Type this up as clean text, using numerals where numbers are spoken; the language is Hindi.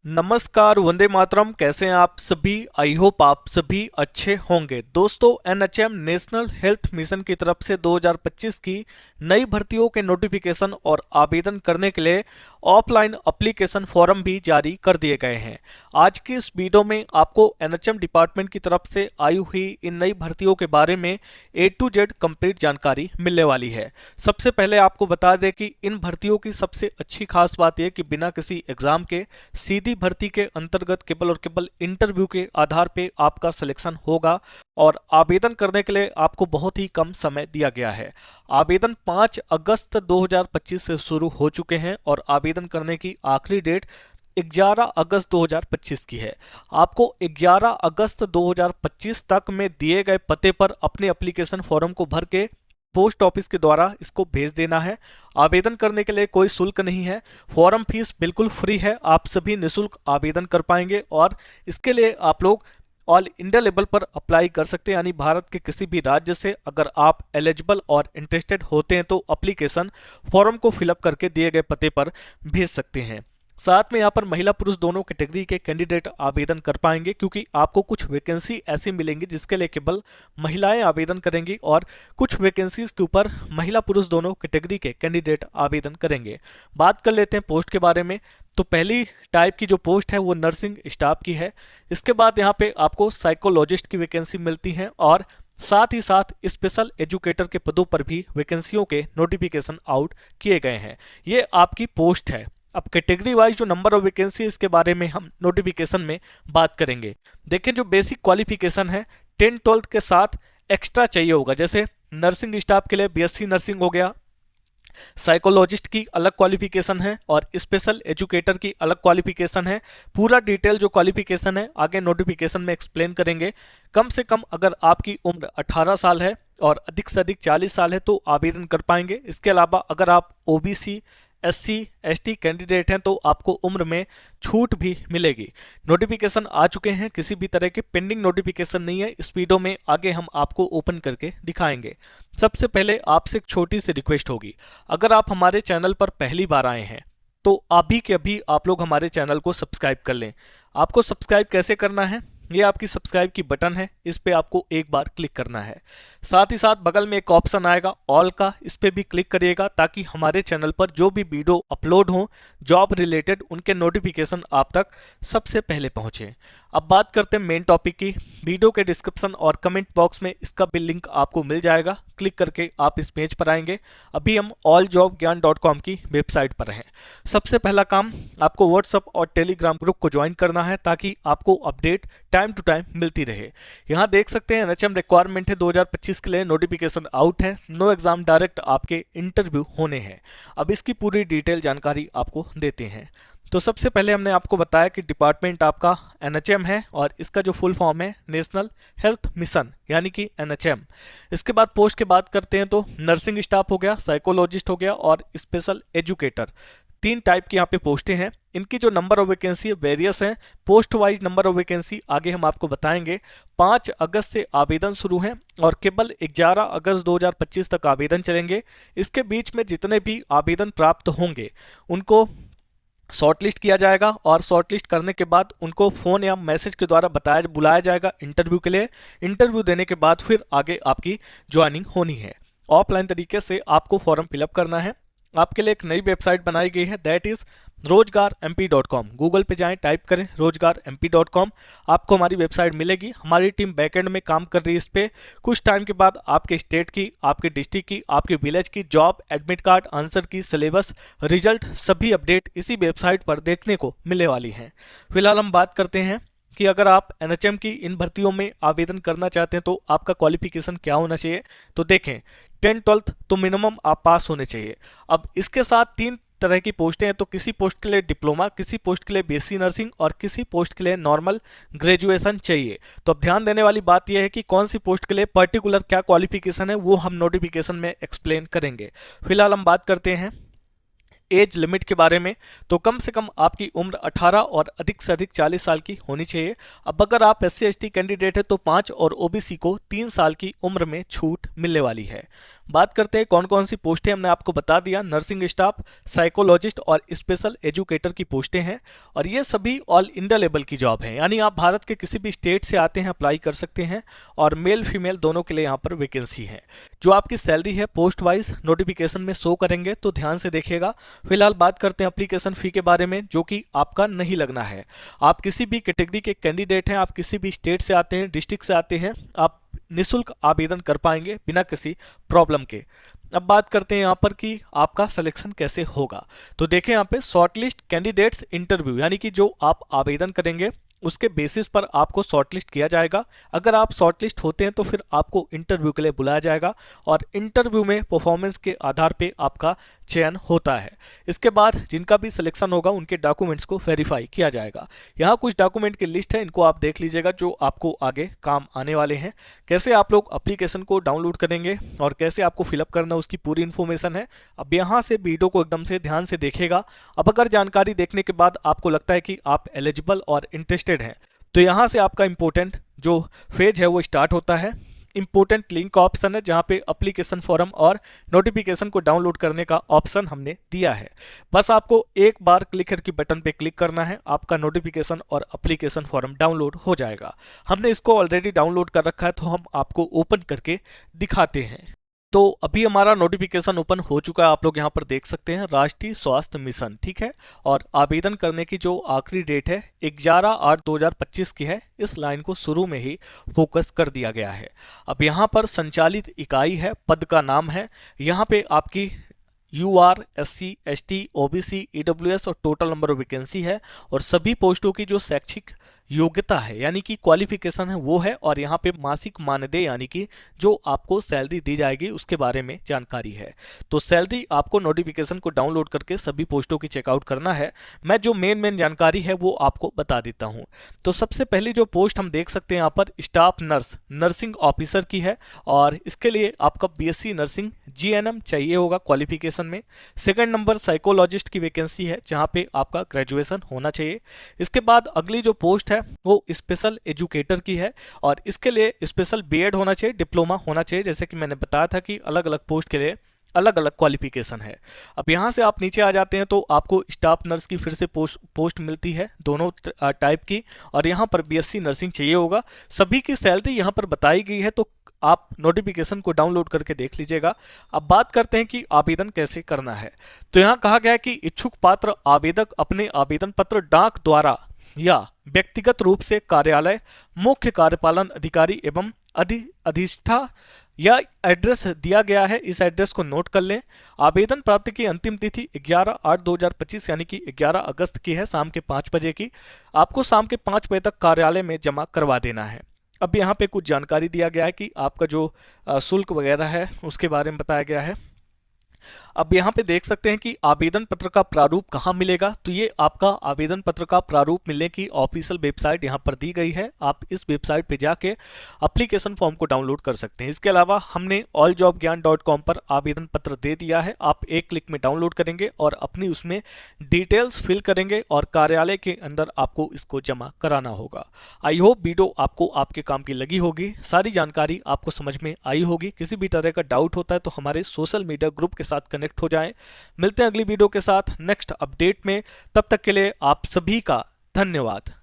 नमस्कार, वंदे मातरम। कैसे हैं आप सभी? आई होप आप सभी अच्छे होंगे। दोस्तों, एनएचएम नेशनल हेल्थ मिशन की तरफ से 2025 की नई भर्तियों के नोटिफिकेशन और आवेदन करने के लिए ऑफलाइन एप्लीकेशन फॉर्म भी जारी कर दिए गए हैं। आज की इस वीडियो में आपको एनएचएम डिपार्टमेंट की तरफ से आई हुई इन नई भर्तियों के बारे में A to Z कंप्लीट जानकारी मिलने वाली है। सबसे पहले आपको बता दें कि इन भर्तियों की सबसे अच्छी खास बात यह कि बिना किसी एग्जाम के सीधी भर्ती के अंतर्गत केवल और केवल इंटरव्यू के आधार पे आपका सिलेक्शन होगा और आवेदन करने के लिए आपको बहुत ही कम समय दिया गया है। आवेदन 5 अगस्त 2025 से शुरू हो चुके हैं और आवेदन करने की आखिरी डेट 11 अगस्त 2025 की है। आपको 11 अगस्त 2025 तक में दिए गए पते पर अपने एप्लीकेशन फॉर्म को भर के पोस्ट ऑफिस के द्वारा इसको भेज देना है। आवेदन करने के लिए कोई शुल्क नहीं है। फॉर्म फीस बिल्कुल फ्री है। आप सभी निःशुल्क आवेदन कर पाएंगे और इसके लिए आप लोग ऑल इंडिया लेवल पर अप्लाई कर सकते हैं, यानी भारत के किसी भी राज्य से अगर आप एलिजिबल और इंटरेस्टेड होते हैं तो एप्लीकेशन फॉर्म को फिलअप करके दिए गए पते पर भेज सकते हैं। साथ में यहाँ पर महिला पुरुष दोनों कैटेगरी के कैंडिडेट आवेदन कर पाएंगे, क्योंकि आपको कुछ वैकेंसी ऐसी मिलेंगी जिसके लिए केवल महिलाएं आवेदन करेंगी और कुछ वैकेंसीज के ऊपर महिला पुरुष दोनों कैटेगरी के कैंडिडेट आवेदन करेंगे। बात कर लेते हैं पोस्ट के बारे में। तो पहली टाइप की जो पोस्ट है वो नर्सिंग स्टाफ की है। इसके बाद यहाँ पे आपको साइकोलॉजिस्ट की वैकेंसी मिलती है और साथ ही साथ स्पेशल एजुकेटर के पदों पर भी वैकेंसियों के नोटिफिकेशन आउट किए गए हैं। ये आपकी पोस्ट है। अब कैटेगरी वाइज जो नंबर ऑफ वैकेंसी इसके बारे में हम नोटिफिकेशन में बात करेंगे। देखिए, जो बेसिक क्वालिफिकेशन है 10-12 के साथ एक्स्ट्रा चाहिए होगा। जैसे नर्सिंग स्टाफ के लिए बीएससी नर्सिंग हो गया, साइकोलॉजिस्ट की अलग क्वालिफिकेशन है और स्पेशल एजुकेटर की अलग क्वालिफिकेशन है। पूरा डिटेल जो क्वालिफिकेशन है आगे नोटिफिकेशन में एक्सप्लेन करेंगे। कम से कम अगर आपकी उम्र 18 साल है और अधिक से अधिक 40 साल है तो आवेदन कर पाएंगे। इसके अलावा अगर आप ओबीसी SC ST कैंडिडेट हैं तो आपको उम्र में छूट भी मिलेगी। नोटिफिकेशन आ चुके हैं, किसी भी तरह के पेंडिंग नोटिफिकेशन नहीं है। इस वीडियो में आगे हम आपको ओपन करके दिखाएंगे। सबसे पहले आपसे एक छोटी सी रिक्वेस्ट होगी, अगर आप हमारे चैनल पर पहली बार आए हैं तो अभी के अभी आप लोग हमारे चैनल को सब्सक्राइब कर लें। आपको सब्सक्राइब कैसे करना है? ये आपकी सब्सक्राइब की बटन है, इस पे आपको एक बार क्लिक करना है। साथ ही साथ बगल में एक ऑप्शन आएगा ऑल का, इस पे भी क्लिक करिएगा ताकि हमारे चैनल पर जो भी वीडियो अपलोड हो जॉब रिलेटेड उनके नोटिफिकेशन आप तक सबसे पहले पहुंचे। अब बात करते हैं मेन टॉपिक की। वीडियो के डिस्क्रिप्शन और कमेंट बॉक्स में इसका भी लिंक आपको मिल जाएगा। क्लिक करके आप इस पेज पर आएंगे। अभी हम alljobgyan.com की वेबसाइट पर हैं। सबसे पहला काम, आपको व्हाट्सएप और टेलीग्राम ग्रुप को ज्वाइन करना है ताकि आपको अपडेट टाइम टू टाइम मिलती रहे। यहाँ देख सकते हैं एनएचएम रिक्वायरमेंट है 2025 के लिए, नोटिफिकेशन आउट है, नो एग्जाम, डायरेक्ट आपके इंटरव्यू होने हैं। अब इसकी पूरी डिटेल जानकारी आपको देते हैं। तो सबसे पहले हमने आपको बताया कि डिपार्टमेंट आपका एनएचएम है और इसका जो फुल फॉर्म है नेशनल हेल्थ मिशन यानी कि एनएचएम। इसके बाद पोस्ट की बात करते हैं तो नर्सिंग स्टाफ हो गया, साइकोलॉजिस्ट हो गया और स्पेशल एजुकेटर। 3 टाइप की यहाँ पे पोस्टें हैं। इनकी जो नंबर ऑफ वैकेंसी वेरियस हैं। Post wise number of vacancy आगे हम आपको बताएंगे। 5 अगस्त से आवेदन शुरू हैं और केवल 11 अगस्त 2025 तक आवेदन चलेंगे। इसके बीच में जितने भी आवेदन प्राप्त होंगे उनको शॉर्टलिस्ट किया जाएगा और शॉर्टलिस्ट करने के बाद उनको फ़ोन या मैसेज के द्वारा बुलाया जाएगा इंटरव्यू के लिए। इंटरव्यू देने के बाद फिर आगे आपकी ज्वाइनिंग होनी है। ऑफलाइन तरीके से आपको फॉर्म फिलअप करना है। आपके लिए एक नई वेबसाइट बनाई गई है, दैट इज़ रोजगार-mp.com। गूगल पे जाएं, टाइप करें रोजगार-mp.com, आपको हमारी वेबसाइट मिलेगी। हमारी टीम बैकएंड में काम कर रही है इस पर। कुछ टाइम के बाद आपके स्टेट की, आपके डिस्ट्रिक्ट की, आपके विलेज की जॉब, एडमिट कार्ड, आंसर की, सिलेबस, रिजल्ट, सभी अपडेट इसी वेबसाइट पर देखने को मिलने वाली हैं। फिलहाल हम बात करते हैं कि अगर आप एनएचएम की इन भर्तियों में आवेदन करना चाहते हैं तो आपका क्वालिफिकेशन क्या होना चाहिए। तो देखें, 10-12 तो मिनिमम आप पास होने चाहिए। अब इसके साथ 3 तरह की पोस्टें हैं। तो किसी पोस्ट के लिए डिप्लोमा, किसी पोस्ट के लिए बीएससी नर्सिंग और किसी पोस्ट के लिए नॉर्मल ग्रेजुएशन चाहिए। तो अब ध्यान देने वाली बात यह है कि कौन सी पोस्ट के लिए पर्टिकुलर क्या क्वालिफिकेशन है वो हम नोटिफिकेशन में एक्सप्लेन करेंगे। फिलहाल हम बात करते हैं एज लिमिट के बारे में। तो कम से कम आपकी उम्र 18 और अधिक से अधिक 40 साल की होनी चाहिए। अब अगर आप SC ST कैंडिडेट है तो 5 और OBC को 3 साल की उम्र में छूट मिलने वाली है। बात करते हैं कौन कौन सी पोस्टें, हमने आपको बता दिया, नर्सिंग स्टाफ, साइकोलॉजिस्ट और स्पेशल एजुकेटर की पोस्टें हैं और ये सभी ऑल इंडिया लेवल की जॉब है, यानी आप भारत के किसी भी स्टेट से आते हैं अप्लाई कर सकते हैं और मेल फीमेल दोनों के लिए यहाँ पर वैकेंसी है। जो आपकी सैलरी है पोस्ट वाइज नोटिफिकेशन में शो करेंगे, तो ध्यान से देखिएगा। फिलहाल बात करते हैं एप्लीकेशन फी के बारे में, जो कि आपका नहीं लगना है। आप किसी भी कैटेगरी के कैंडिडेट हैं, आप किसी भी स्टेट से आते हैं, डिस्ट्रिक्ट से आते हैं, आप निःशुल्क आवेदन कर पाएंगे बिना किसी प्रॉब्लम के। अब बात करते हैं यहाँ पर कि आपका सिलेक्शन कैसे होगा। तो देखें यहाँ पे शॉर्टलिस्ट कैंडिडेट्स इंटरव्यू, यानी कि जो आप आवेदन करेंगे उसके बेसिस पर आपको शॉर्टलिस्ट किया जाएगा। अगर आप शॉर्टलिस्ट होते हैं तो फिर आपको इंटरव्यू के लिए बुलाया जाएगा और इंटरव्यू में परफॉर्मेंस के आधार पे आपका चयन होता है। इसके बाद जिनका भी सिलेक्शन होगा उनके डॉक्यूमेंट्स को वेरीफाई किया जाएगा। यहाँ कुछ डॉक्यूमेंट की लिस्ट है, इनको आप देख लीजिएगा जो आपको आगे काम आने वाले हैं। कैसे आप लोग एप्लीकेशन को डाउनलोड करेंगे और कैसे आपको फिलअप करना उसकी पूरी इन्फॉर्मेशन है। अब यहाँ से वीडियो को एकदम से ध्यान से देखिएगा। अब अगर जानकारी देखने के बाद आपको लगता है कि आप एलिजिबल और इंटरेस्टेड हैं, तो यहाँ से आपका इंपॉर्टेंट जो फेज है वो स्टार्ट होता है। इंपॉर्टेंट लिंक का ऑप्शन है जहाँ पे एप्लीकेशन फॉर्म और नोटिफिकेशन को डाउनलोड करने का ऑप्शन हमने दिया है। बस आपको एक बार क्लिक करके बटन पे क्लिक करना है, आपका नोटिफिकेशन और एप्लीकेशन फॉर्म डाउनलोड हो जाएगा। हमने इसको ऑलरेडी डाउनलोड कर रखा है, तो हम आपको ओपन करके दिखाते हैं। तो अभी हमारा नोटिफिकेशन ओपन हो चुका है, आप लोग यहाँ पर देख सकते हैं, राष्ट्रीय स्वास्थ्य मिशन, ठीक है। और आवेदन करने की जो आखिरी डेट है 11/8/2025 की है। इस लाइन को शुरू में ही फोकस कर दिया गया है। अब यहाँ पर संचालित इकाई है, पद का नाम है, यहाँ पे आपकी UR, SC, ST, OBC, EWS और टोटल नंबर ऑफ वैकेंसी है और सभी पोस्टों की जो शैक्षिक योग्यता है यानी कि क्वालिफिकेशन है वो है और यहाँ पे मासिक मानदेय यानी कि जो आपको सैलरी दी जाएगी उसके बारे में जानकारी है। तो सैलरी आपको नोटिफिकेशन को डाउनलोड करके सभी पोस्टों की चेकआउट करना है। मैं जो मेन जानकारी है वो आपको बता देता हूँ। तो सबसे पहली जो पोस्ट हम देख सकते हैं यहाँ पर स्टाफ नर्स, नर्सिंग ऑफिसर की है और इसके लिए आपका BSc नर्सिंग GNM चाहिए होगा क्वालिफिकेशन में। सेकंड नंबर साइकोलॉजिस्ट की वैकेंसी है जहाँ पे आपका ग्रेजुएशन होना चाहिए। इसके बाद अगली जो पोस्ट है वो स्पेशल एजुकेटर की है और इसके लिए स्पेशल BEd होना चाहिए, डिप्लोमा होना चाहिए। जैसे कि मैंने बताया था कि अलग अलग पोस्ट के लिए अलग अलग क्वालिफिकेशन है। अब यहाँ से आप नीचे आ जाते हैं तो आपको स्टाफ नर्स की फिर से पोस्ट मिलती है दोनों टाइप की और यहाँ पर BSc नर्सिंग चाहिए होगा। सभी की सैलरी यहाँ पर बताई गई है, तो आप नोटिफिकेशन को डाउनलोड करके देख लीजिएगा। अब बात करते हैं कि आवेदन कैसे करना है। तो यहाँ कहा गया है कि इच्छुक पात्र आवेदक अपने आवेदन पत्र डाक द्वारा या व्यक्तिगत रूप से कार्यालय, मुख्य कार्यपालन अधिकारी एवं अधिष्ठा या एड्रेस दिया गया है, इस एड्रेस को नोट कर लें। आवेदन प्राप्ति की अंतिम तिथि 11/8/2025 यानी कि 11 अगस्त की है, शाम के 5 बजे की। आपको शाम के 5 बजे तक कार्यालय में जमा करवा देना है। अब यहाँ पे कुछ जानकारी दिया गया है कि आपका जो शुल्क वगैरह है उसके बारे में बताया गया है। अब यहाँ पे देख सकते हैं कि आवेदन पत्र का प्रारूप कहाँ मिलेगा। तो ये आपका आवेदन पत्र का प्रारूप मिलने की ऑफिशियल वेबसाइट यहाँ पर दी गई है। आप इस वेबसाइट पे जाके एप्लीकेशन फॉर्म को डाउनलोड कर सकते हैं। इसके अलावा हमने alljobgyan.com पर आवेदन पत्र दे दिया है, आप एक क्लिक में डाउनलोड करेंगे और अपनी उसमें डिटेल्स फिल करेंगे और कार्यालय के अंदर आपको इसको जमा कराना होगा। आई होप वीडियो आपको आपके काम की लगी होगी, सारी जानकारी आपको समझ में आई होगी। किसी भी तरह का डाउट होता है तो हमारे सोशल मीडिया ग्रुप के साथ कनेक्ट हो जाएं। मिलते हैं अगली वीडियो के साथ नेक्स्ट अपडेट में, तब तक के लिए आप सभी का धन्यवाद।